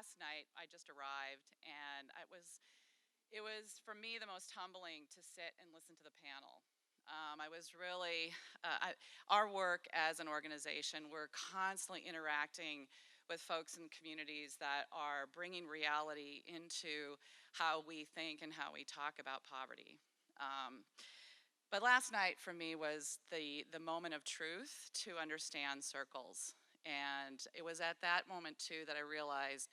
last night I just arrived, and it was for me the most humbling to sit and listen to the panel. I was really, our work as an organization, we're constantly interacting with folks in communities that are bringing reality into how we think and how we talk about poverty. Um, but last night for me was the moment of truth to understand circles. And it was at that moment too that I realized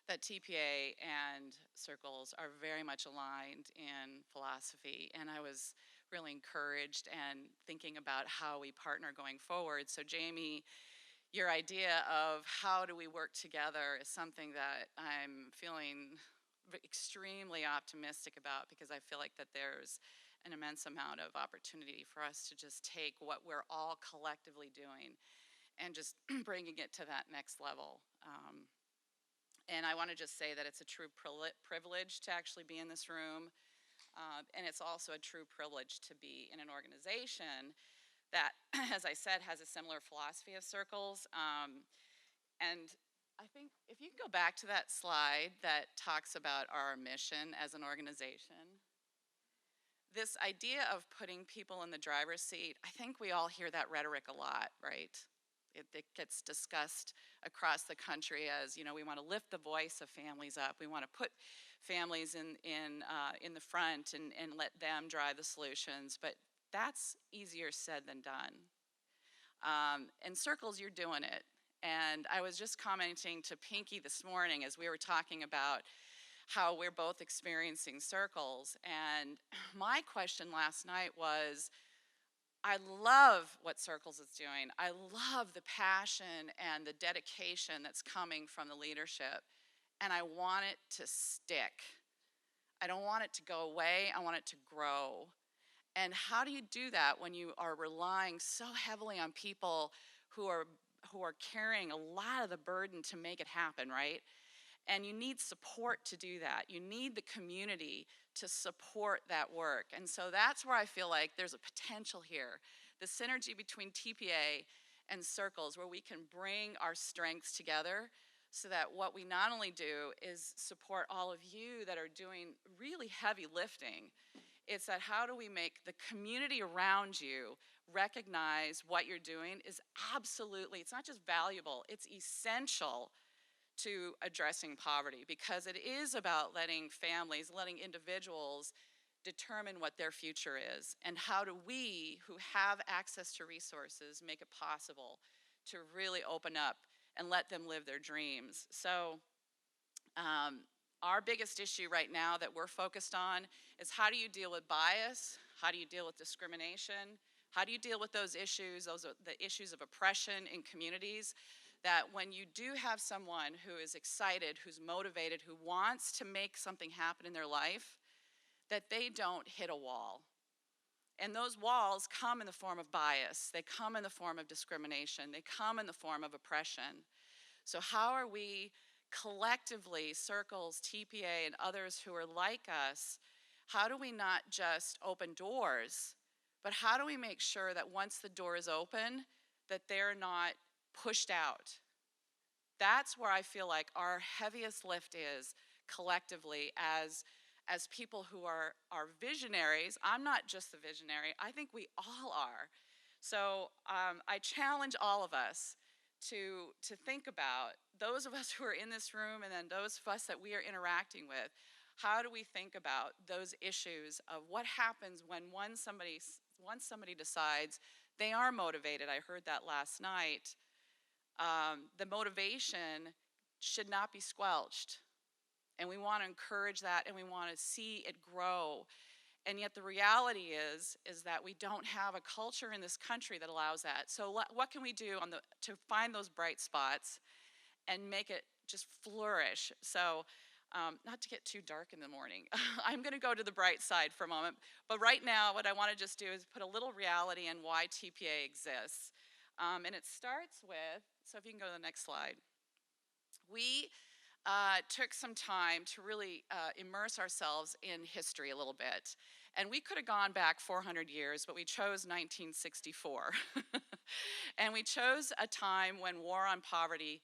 that TPA and circles are very much aligned in philosophy. And I was really encouraged and thinking about how we partner going forward. So Jamie, your idea of how do we work together is something that I'm feeling extremely optimistic about, because I feel like that there's an immense amount of opportunity for us to just take what we're all collectively doing and just bringing it to that next level. And I want to just say that it's a true privilege to actually be in this room. And it's also a true privilege to be in an organization that, as I said, has a similar philosophy of circles. And I think if you can go back to that slide that talks about our mission as an organization, this idea of putting people in the driver's seat, I think we all hear that rhetoric a lot, right? It gets discussed across the country as, we want to lift the voice of families up. We want to put families in the front and let them drive the solutions. But that's easier said than done. In circles, you're doing it. And I was just commenting to Pinky this morning as we were talking about how we're both experiencing circles. And my question last night was, I love what Circles is doing. I love the passion and the dedication that's coming from the leadership. And I want it to stick. I don't want it to go away. I want it to grow. And how do you do that when you are relying so heavily on people who are carrying a lot of the burden to make it happen, right? And you need support to do that. You need the community to support that work. And so that's where I feel like there's a potential here. The synergy between TPA and Circles, where we can bring our strengths together so that what we not only do is support all of you that are doing really heavy lifting, it's that how do we make the community around you recognize what you're doing is absolutely, it's not just valuable, it's essential to addressing poverty, because it is about letting families, letting individuals determine what their future is, and how do we who have access to resources make it possible to really open up and let them live their dreams. So our biggest issue right now that we're focused on is how do you deal with bias, how do you deal with discrimination, how do you deal with those issues, those are the issues of oppression in communities, that when you do have someone who is excited, who's motivated, who wants to make something happen in their life, that they don't hit a wall. And those walls come in the form of bias. They come in the form of discrimination. They come in the form of oppression. So how are we collectively, Circles, TPA, and others who are like us, how do we not just open doors, but how do we make sure that once the door is open, that they're not pushed out? That's where I feel like our heaviest lift is collectively as people who are visionaries. I'm not just the visionary, I think we all are. So I challenge all of us to think about those of us who are in this room, and then those of us that we are interacting with. How do we think about those issues of what happens when once somebody decides they are motivated? I heard that last night. The motivation should not be squelched. And we want to encourage that, and we want to see it grow. And yet the reality is that we don't have a culture in this country that allows that. So what can we do to find those bright spots and make it just flourish? So not to get too dark in the morning, I'm going to go to the bright side for a moment. But right now, what I want to just do is put a little reality in why TPA exists. And it starts with, so if you can go to the next slide. We took some time to really immerse ourselves in history a little bit. And we could have gone back 400 years, but we chose 1964. And we chose a time when war on poverty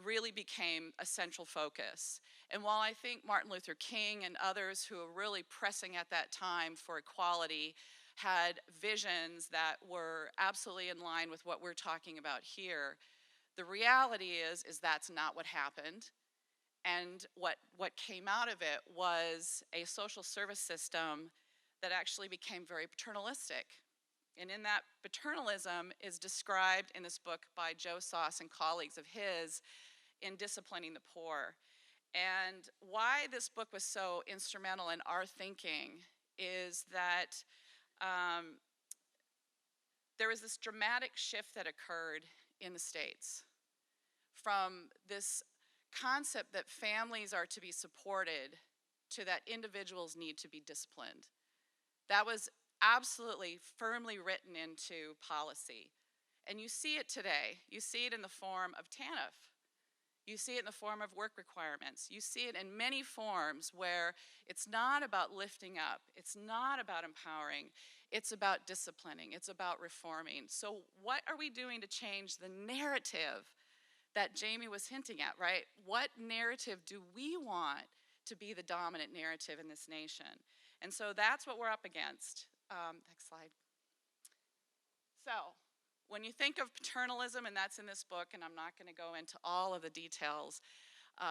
really became a central focus. And while I think Martin Luther King and others who were really pressing at that time for equality had visions that were absolutely in line with what we're talking about here, the reality is that's not what happened. And what came out of it was a social service system that actually became very paternalistic. And in that paternalism is described in this book by Joe Sauce and colleagues of his in Disciplining the Poor. And why this book was so instrumental in our thinking is that there was this dramatic shift that occurred in the States from this concept that families are to be supported to that individuals need to be disciplined. That was absolutely firmly written into policy. And you see it today. You see it in the form of TANF. You see it in the form of work requirements. You see it in many forms where it's not about lifting up. It's not about empowering. It's about disciplining. It's about reforming. So what are we doing to change the narrative that Jamie was hinting at, right? What narrative do we want to be the dominant narrative in this nation? And so that's what we're up against. Next slide. So when you think of paternalism, and that's in this book, and I'm not going to go into all of the details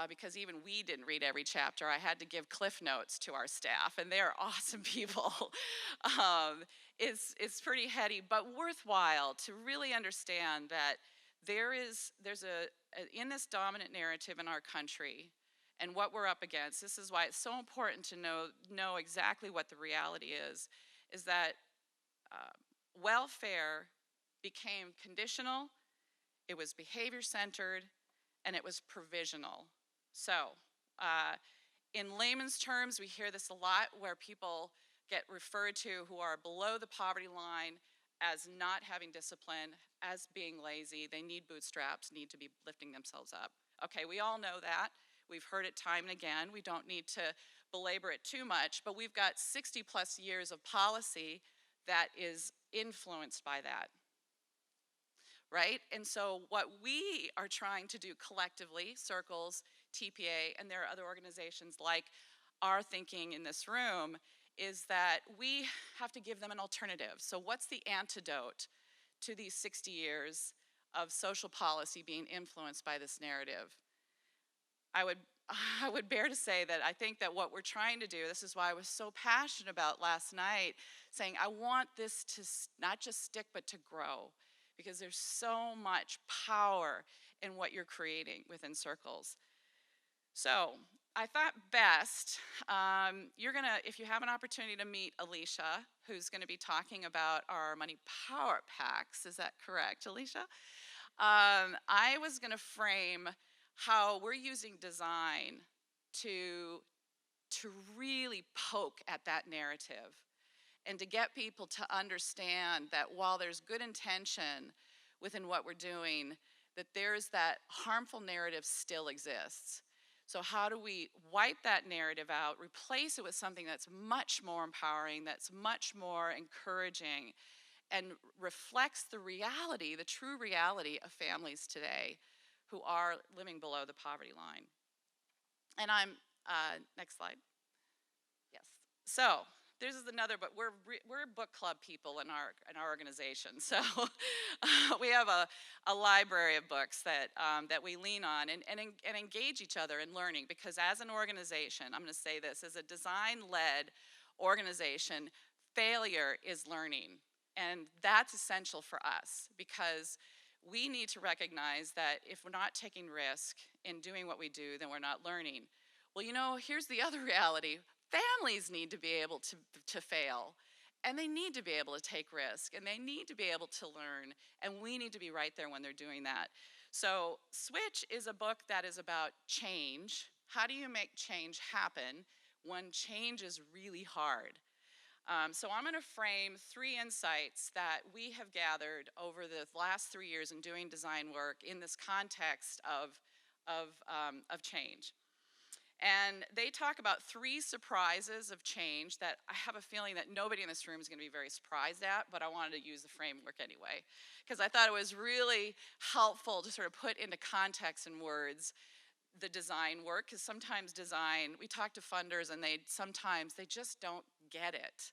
because even we didn't read every chapter. I had to give cliff notes to our staff, and they're awesome people. It's pretty heady, but worthwhile to really understand that there's in this dominant narrative in our country and what we're up against. This is why it's so important to know exactly what the reality is that welfare became conditional, it was behavior-centered, and it was provisional. So, in layman's terms, we hear this a lot where people get referred to who are below the poverty line as not having discipline, as being lazy. They need bootstraps, need to be lifting themselves up. Okay, we all know that. We've heard it time and again. We don't need to belabor it too much, but we've got 60 plus years of policy that is influenced by that, right? And so what we are trying to do collectively, Circles, TPA, and there are other organizations like our thinking in this room, is that we have to give them an alternative. So what's the antidote to these 60 years of social policy being influenced by this narrative? I would bear to say that I think that what we're trying to do, this is why I was so passionate about last night, saying I want this to not just stick but to grow, because there's so much power in what you're creating within Circles. So I thought best, you're gonna, if you have an opportunity to meet Alicia, who's gonna be talking about our Money Power Packs, is that correct, Alicia? I was gonna frame how we're using design to really poke at that narrative and to get people to understand that while there's good intention within what we're doing, that there's that harmful narrative still exists. So how do we wipe that narrative out, replace it with something that's much more empowering, that's much more encouraging, and reflects the reality, the true reality of families today who are living below the poverty line. And I'm, next slide. Yes. So this is another book. We're book club people in our organization. So we have a library of books that we lean on and engage each other in learning, because as an organization, I'm going to say this, as a design-led organization, failure is learning. And that's essential for us, because we need to recognize that if we're not taking risk in doing what we do, then we're not learning. Well, you know, here's the other reality. Families need to be able to fail, and they need to be able to take risk, and they need to be able to learn, and we need to be right there when they're doing that. So Switch is a book that is about change. How do you make change happen when change is really hard? So I'm going to frame 3 insights that we have gathered over the last 3 years in doing design work in this context of change. And they talk about 3 surprises of change that I have a feeling that nobody in this room is going to be very surprised at, but I wanted to use the framework anyway, because I thought it was really helpful to sort of put into context and words the design work, because sometimes design, we talk to funders and sometimes they just don't get it.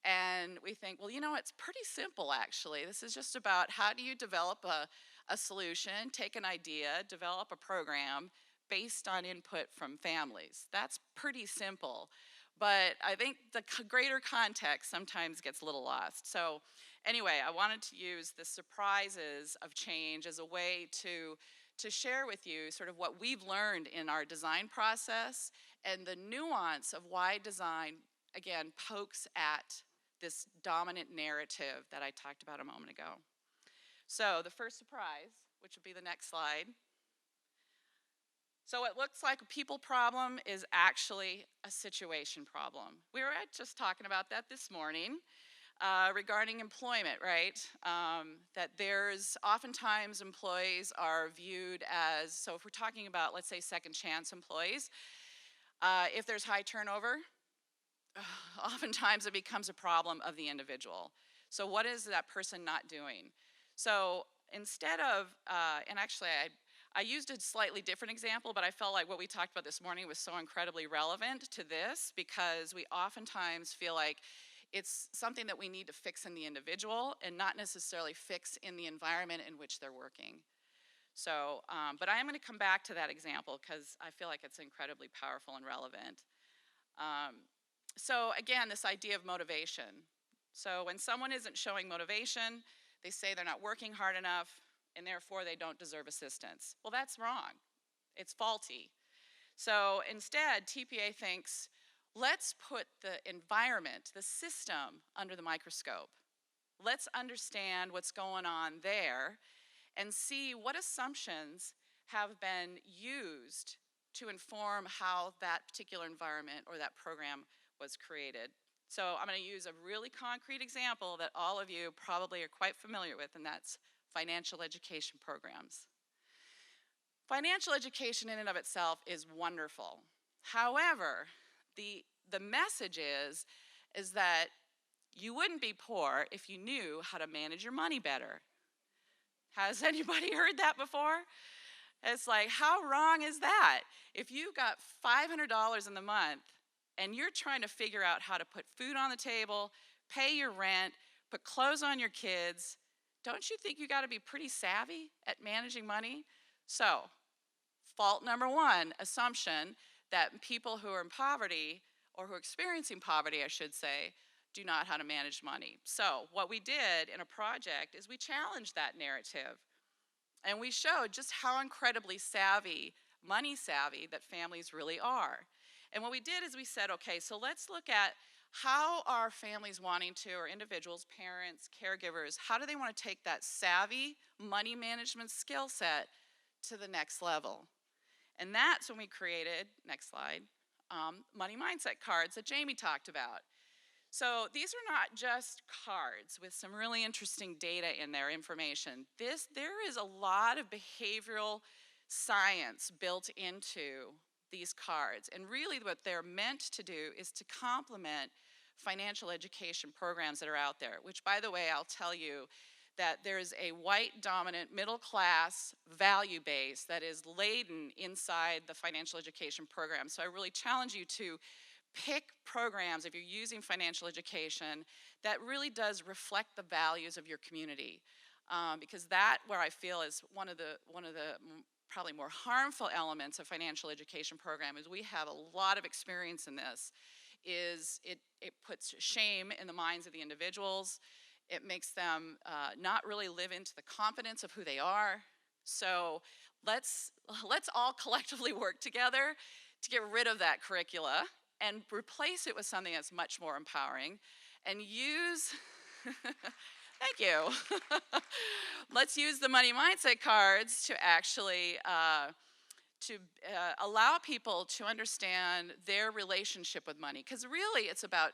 And we think, well, you know, it's pretty simple actually. This is just about how do you develop a solution, take an idea, develop a program based on input from families. That's pretty simple. But I think the greater context sometimes gets a little lost. So anyway, I wanted to use the surprises of change as a way to share with you sort of what we've learned in our design process and the nuance of why design, again, pokes at this dominant narrative that I talked about a moment ago. So the first surprise, which would be the next slide. So it looks like a people problem is actually a situation problem. We were just talking about that this morning regarding employment, right? That there's oftentimes employees are viewed as, so if we're talking about, let's say, second chance employees, if there's high turnover, oftentimes it becomes a problem of the individual. So what is that person not doing? So instead of, and actually I used a slightly different example, but I felt like what we talked about this morning was so incredibly relevant to this, because we oftentimes feel like it's something that we need to fix in the individual and not necessarily fix in the environment in which they're working. So, but I am going to come back to that example because I feel like it's incredibly powerful and relevant. So again, this idea of motivation. So when someone isn't showing motivation, they say they're not working hard enough, and therefore they don't deserve assistance. Well, that's wrong. It's faulty. So instead, TPA thinks, let's put the environment, the system, under the microscope. Let's understand what's going on there and see what assumptions have been used to inform how that particular environment or that program was created. So I'm going to use a really concrete example that all of you probably are quite familiar with, and that's financial education programs. Financial education in and of itself is wonderful. However, the message is that you wouldn't be poor if you knew how to manage your money better. Has anybody heard that before? It's like, how wrong is that? If you got $500 in the month and you're trying to figure out how to put food on the table, pay your rent, put clothes on your kids, don't you think you got to be pretty savvy at managing money? So, fault number one, assumption that people who are in poverty, or who are experiencing poverty, I should say, do not know how to manage money. So what we did in a project is we challenged that narrative. And we showed just how incredibly savvy, money savvy, that families really are. And what we did is we said, okay, so let's look at how are families wanting to, or individuals, parents, caregivers, how do they want to take that savvy money management skill set to the next level? And that's when we created, next slide, money mindset cards that Jamie talked about. So these are not just cards with some really interesting data in their information. There is a lot of behavioral science built into these cards. And really what they're meant to do is to complement financial education programs that are out there, which, by the way, I'll tell you that there's a white dominant middle class value base that is laden inside the financial education program. So I really challenge you to pick programs, if you're using financial education, that really does reflect the values of your community. Because that, where I feel, is one of the probably more harmful elements of financial education program, is we have a lot of experience in this, is it puts shame in the minds of the individuals. It makes them not really live into the confidence of who they are. So let's all collectively work together to get rid of that curricula and replace it with something that's much more empowering, and use, thank you. Let's use the money mindset cards to actually allow people to understand their relationship with money, because really it's about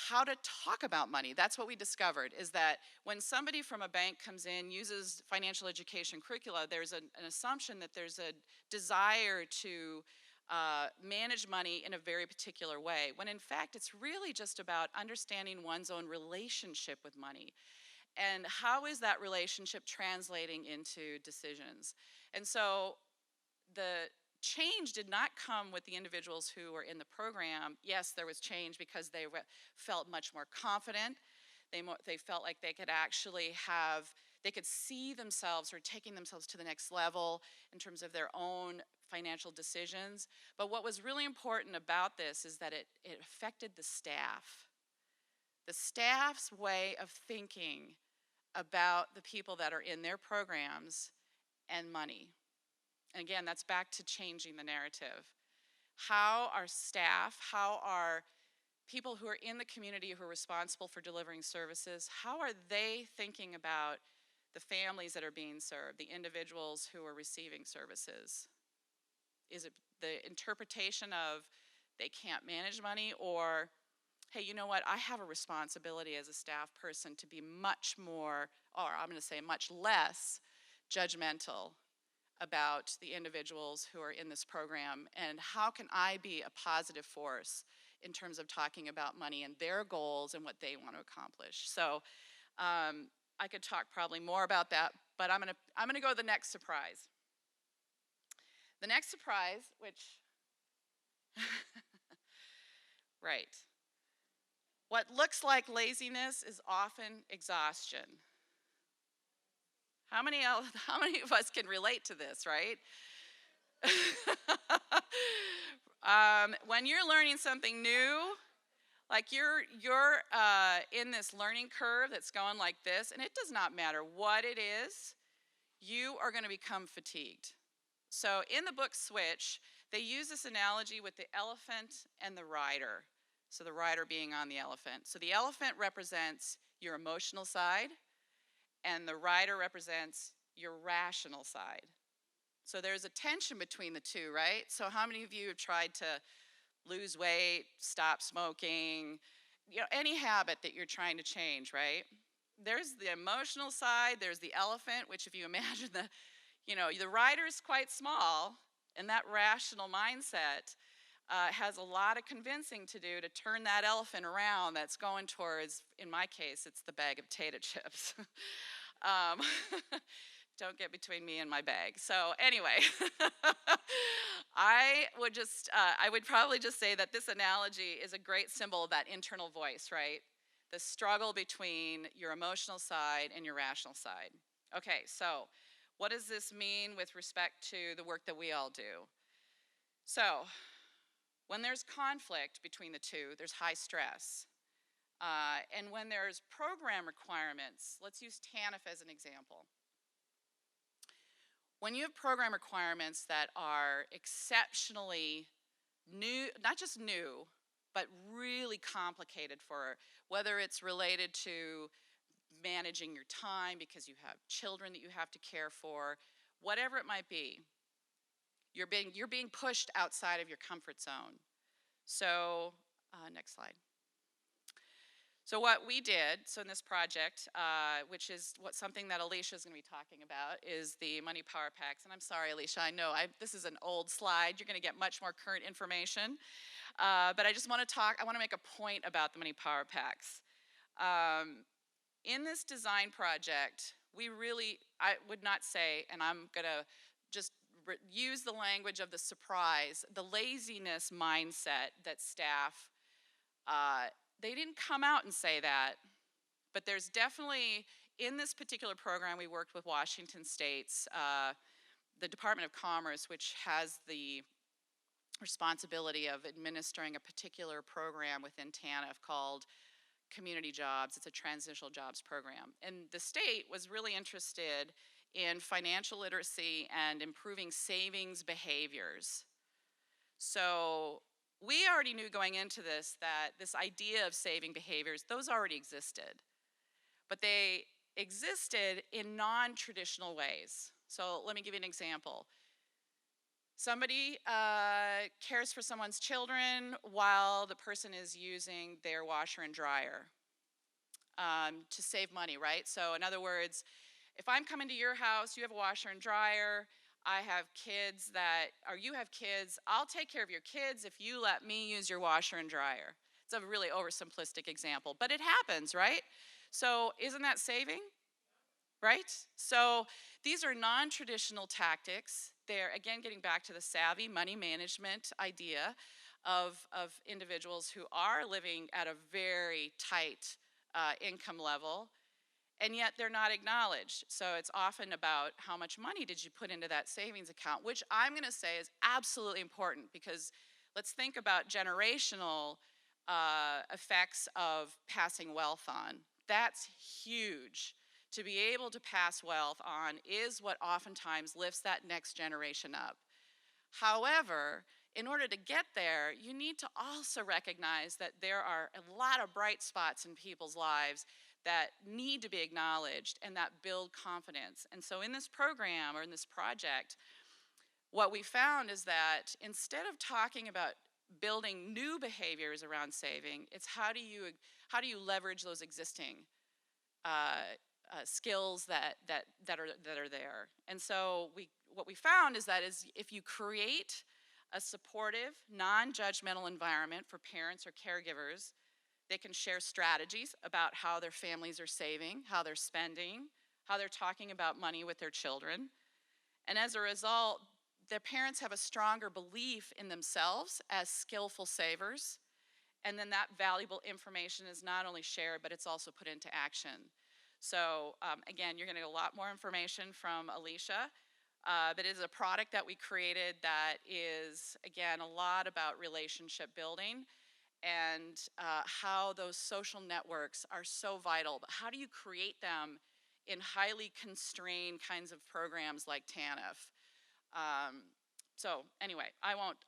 how to talk about money. That's what we discovered, is that when somebody from a bank comes in, uses financial education curricula, there's an assumption that there's a desire to manage money in a very particular way, when in fact it's really just about understanding one's own relationship with money. And how is that relationship translating into decisions? And so the change did not come with the individuals who were in the program. Yes, there was change because they felt much more confident. They felt like they could actually they could see themselves or taking themselves to the next level in terms of their own financial decisions. But what was really important about this is that it affected the staff. The staff's way of thinking about the people that are in their programs and money. And again, that's back to changing the narrative. How our staff, how our people who are in the community who are responsible for delivering services, how are they thinking about the families that are being served, the individuals who are receiving services? Is it the interpretation of they can't manage money, or hey, you know what, I have a responsibility as a staff person to be much more, or I'm going to say much less, judgmental about the individuals who are in this program, and how can I be a positive force in terms of talking about money and their goals and what they want to accomplish. So I could talk probably more about that, but I'm gonna go to the next surprise. The next surprise, which, right. What looks like laziness is often exhaustion. How many of us can relate to this, right? When you're learning something new, like you're in this learning curve that's going like this, and it does not matter what it is, you are going to become fatigued. So in the book Switch, they use this analogy with the elephant and the rider. So the rider being on the elephant. So the elephant represents your emotional side, and the rider represents your rational side. So there's a tension between the two, right? So how many of you have tried to lose weight, stop smoking, any habit that you're trying to change, right? There's the emotional side, there's the elephant, which if you imagine the rider is quite small, and that rational mindset has a lot of convincing to do to turn that elephant around that's going towards, in my case, it's the bag of potato chips. Don't get between me and my bag. So anyway, I would probably just say that this analogy is a great symbol of that internal voice, right? The struggle between your emotional side and your rational side. Okay, so what does this mean with respect to the work that we all do? So when there's conflict between the two, there's high stress. And when there's program requirements, let's use TANF as an example. When you have program requirements that are exceptionally new, not just new, but really complicated, for whether it's related to managing your time because you have children that you have to care for, whatever it might be, you're being pushed outside of your comfort zone. So next slide. So what we did, so in this project, which is something that Alicia is going to be talking about, is the Money Power Packs. And I'm sorry, Alicia, I know this is an old slide. You're going to get much more current information. But I just want to make a point about the Money Power Packs. In this design project, I would not say, and I'm going to just use the language of the surprise, the laziness mindset that staff, they didn't come out and say that, but there's definitely, in this particular program, we worked with Washington State's, the Department of Commerce, which has the responsibility of administering a particular program within TANF called Community Jobs. It's a transitional jobs program. And the state was really interested in financial literacy and improving savings behaviors. So we already knew going into this that this idea of saving behaviors, those already existed. But they existed in non-traditional ways. So let me give you an example. Somebody cares for someone's children while the person is using their washer and dryer to save money, right? So in other words, if I'm coming to your house, you have a washer and dryer, I have kids or you have kids, I'll take care of your kids if you let me use your washer and dryer. It's a really oversimplistic example, but it happens, right? So isn't that saving? Right? So these are non-traditional tactics. They're, again, getting back to the savvy money management idea of individuals who are living at a very tight income level, and yet they're not acknowledged. So it's often about how much money did you put into that savings account, which I'm going to say is absolutely important, because let's think about generational effects of passing wealth on. That's huge. To be able to pass wealth on is what oftentimes lifts that next generation up. However, in order to get there, you need to also recognize that there are a lot of bright spots in people's lives that need to be acknowledged and that build confidence. And so in this program, or in this project, what we found is that instead of talking about building new behaviors around saving, it's how do you leverage those existing skills that are there. And so what we found is that if you create a supportive, non-judgmental environment for parents or caregivers, they can share strategies about how their families are saving, how they're spending, how they're talking about money with their children. And as a result, their parents have a stronger belief in themselves as skillful savers. And then that valuable information is not only shared, but it's also put into action. So again, you're going to get a lot more information from Alicia. But it is a product that we created that is, again, a lot about relationship building and how those social networks are so vital. But how do you create them in highly constrained kinds of programs like TANF? So anyway, I won't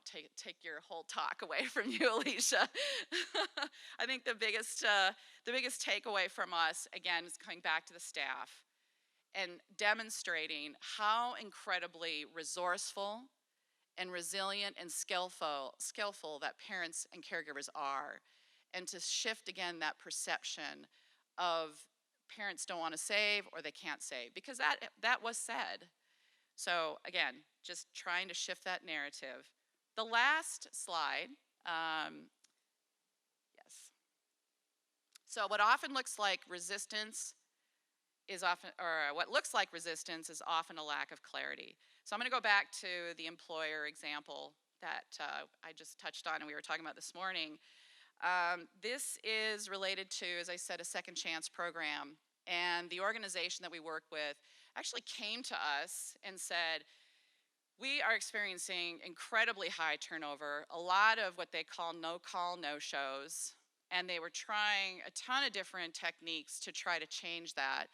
take your whole talk away from you, Alicia. I think the biggest takeaway from us, again, is coming back to the staff and demonstrating how incredibly resourceful and resilient and skillful that parents and caregivers are, and to shift again that perception of parents don't want to save or they can't save, because that was said. So again, just trying to shift that narrative. The last slide, yes. So what often looks like resistance is often, or what looks like resistance is often a lack of clarity. So I'm going to go back to the employer example that I just touched on and we were talking about this morning. This is related to, as I said, a second chance program. And the organization that we work with actually came to us and said, we are experiencing incredibly high turnover, a lot of what they call no-call, no-shows, and they were trying a ton of different techniques to try to change that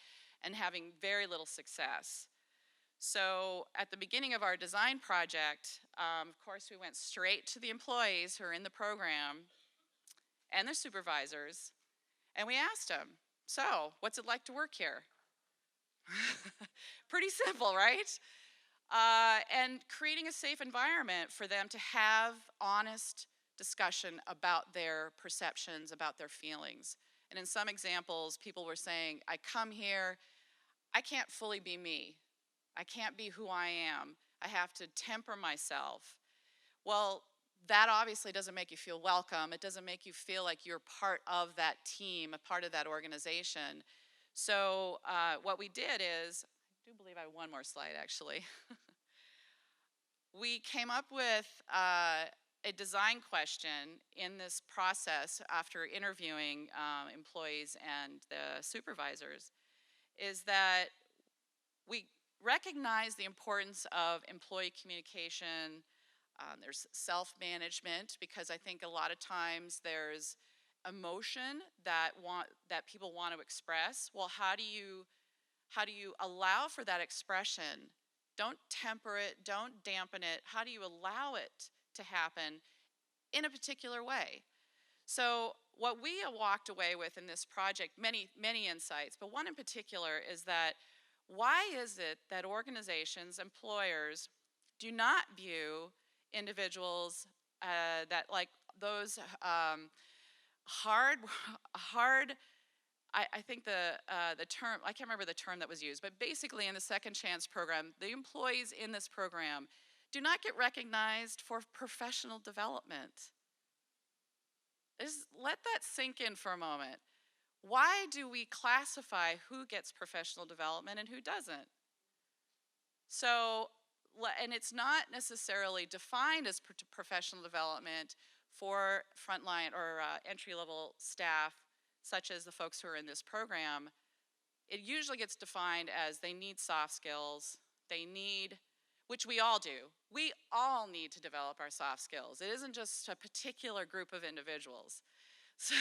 and having very little success. So at the beginning of our design project, of course, we went straight to the employees who are in the program and their supervisors, and we asked them, so what's it like to work here? Pretty simple, right? And creating a safe environment for them to have honest discussion about their perceptions, about their feelings. And in some examples, people were saying, I come here, I can't fully be me. I can't be who I am. I have to temper myself. Well, that obviously doesn't make you feel welcome. It doesn't make you feel like you're part of that team, a part of that organization. So what we did is, I do believe I have one more slide actually. We came up with a design question in this process after interviewing employees and the supervisors, is that we recognize the importance of employee communication. There's self-management, because I think a lot of times there's emotion that people want to express. Well, how do you allow for that expression? Don't temper it, don't dampen it. How do you allow it to happen in a particular way? So what we walked away with in this project, many insights, but one in particular is that why is it that organizations, employers, do not view individuals that like those hard I think the term, I can't remember the term that was used, but basically in the Second Chance program, the employees in this program do not get recognized for professional development. Just let that sink in for a moment. Why do we classify who gets professional development and who doesn't? So, and it's not necessarily defined as professional development for frontline or entry-level staff, such as the folks who are in this program. It usually gets defined as they need soft skills, they need, which we all do. We all need to develop our soft skills. It isn't just a particular group of individuals. So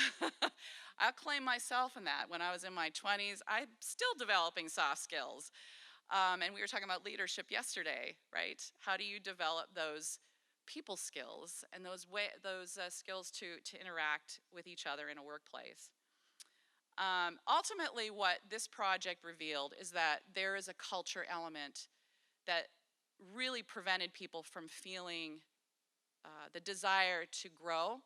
I'll claim myself in that. When I was in my 20s, I'm still developing soft skills. And we were talking about leadership yesterday, right? How do you develop those people skills and those skills to interact with each other in a workplace? Ultimately, what this project revealed is that there is a culture element that really prevented people from feeling the desire to grow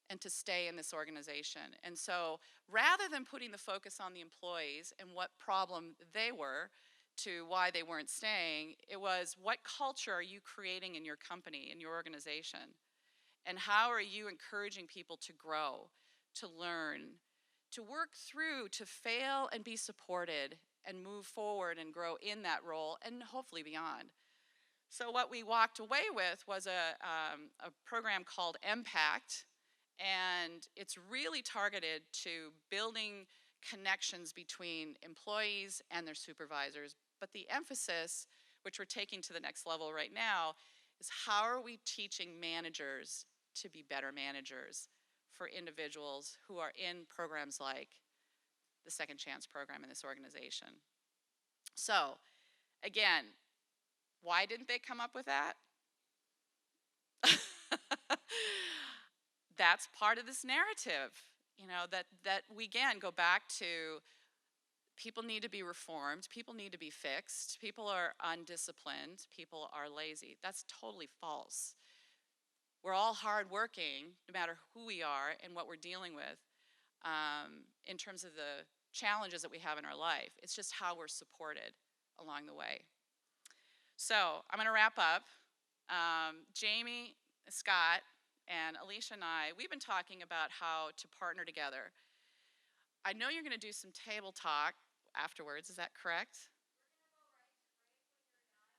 and to stay in this organization. And so rather than putting the focus on the employees and what problem they were to why they weren't staying, it was what culture are you creating in your company, in your organization? And how are you encouraging people to grow, to learn, to work through, to fail and be supported and move forward and grow in that role and hopefully beyond. So what we walked away with was a program called Impact, and it's really targeted to building connections between employees and their supervisors. But the emphasis, which we're taking to the next level right now, is how are we teaching managers to be better managers for individuals who are in programs like the Second Chance program in this organization. So, again, why didn't they come up with that? That's part of this narrative, you know, that we again go back to people need to be reformed, people need to be fixed, people are undisciplined, people are lazy. That's totally false. We're all hardworking, no matter who we are and what we're dealing with in terms of the challenges that we have in our life. It's just how we're supported along the way. So I'm going to wrap up. Jamie, Scott, and Alicia and I, we've been talking about how to partner together. I know you're going to do some table talk afterwards. Is that correct?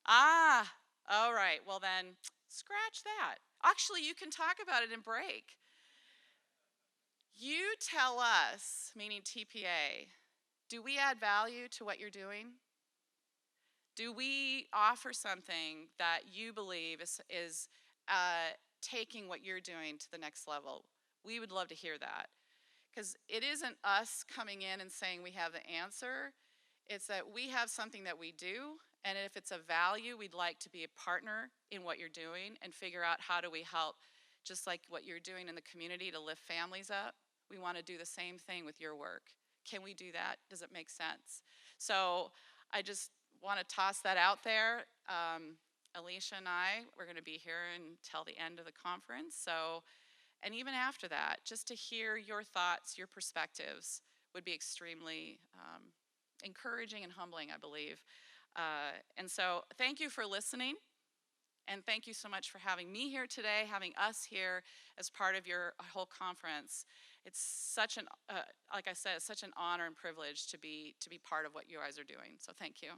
Ah, all right. Well then, scratch that. Actually, you can talk about it in break. You tell us, meaning TPA, do we add value to what you're doing? Do we offer something that you believe is taking what you're doing to the next level? We would love to hear that. Because it isn't us coming in and saying we have the answer. It's that we have something that we do, and if it's a value, we'd like to be a partner in what you're doing and figure out how do we help, just like what you're doing in the community to lift families up. We want to do the same thing with your work. Can we do that? Does it make sense? So I just want to toss that out there. Alicia and I, we're going to be here until the end of the conference. So, and even after that, just to hear your thoughts, your perspectives would be extremely encouraging and humbling, I believe. And so thank you for listening. And thank you so much for having me here today, having us here as part of your whole conference. It's such an, like I said, it's such an honor and privilege to be part of what you guys are doing. So thank you.